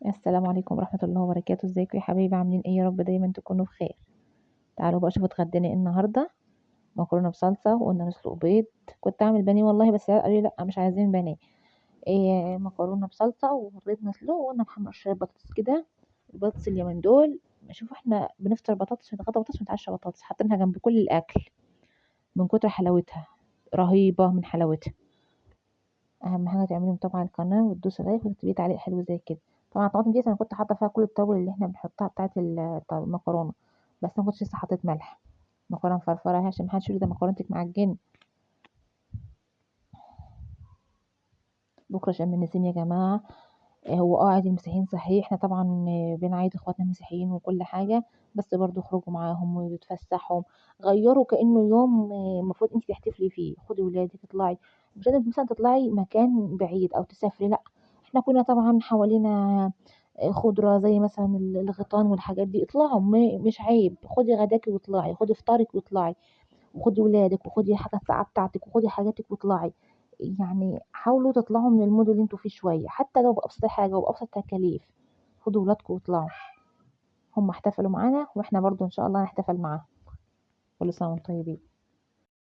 السلام عليكم ورحمة الله وبركاته، ازيكم يا حبايبي؟ عاملين ايه؟ يا رب دايما تكونوا بخير. تعالوا بقى شوفوا اتغدينا ايه النهارده. مكرونه بصلصه، وقلنا نسلق بيض. كنت اعمل بانيه والله، بس قالوا لي لا مش عايزين بانيه. إيه، مكرونه بصلصه وبيض مسلوق، وقلنا نحمر شويه بطاطس كده. البطاطس اليومين دول، شوفوا احنا بنفطر بطاطس ونتغدى بطاطس ونتعشى بطاطس، حاطينها جنب كل الاكل من كتر حلاوتها. رهيبه من حلاوتها. اهم حاجه تعملي طبعا القناه وتدوسي لايك وتكتبي تعليق حلو زي كده. طبعا الطماطم دي انا كنت حاطه فيها كل التوابل اللي احنا بنحطها بتاعه المكرونه. بس ما كنتش لسه حطيت ملح. مكرونه مفرفره عشان محدش يقول لي ده مكرونتك معجنه. بكره شم النسيم يا جماعه. هو عيد المسيحيين صحيح، احنا طبعا بنعيد اخواتنا المسيحيين وكل حاجه. بس برضو اخرجوا معاهم وتفسحوا. غيروا كانه يوم المفروض انت تحتفلي فيه، خدي ولادك اطلعي. مش لازم مثلا تطلعي مكان بعيد او تسافري، لا. احنا كنا طبعا حوالينا خضرة زي مثلا الغيطان والحاجات دي. اطلعوا، مش عيب. خدي غداكي واطلعي، خدي فطارك واطلعي. وخدي ولادك وخدي الحاجة الساقعة بتاعتك وخدي حاجاتك واطلعي. يعني حاولوا تطلعوا من المود اللي انتوا فيه شوية، حتى لو بأبسط حاجة وبأبسط تكاليف. خدوا ولادكم واطلعوا. هم احتفلوا معانا واحنا برضو ان شاء الله نحتفل معاهم. كل سنة وانتم طيبين.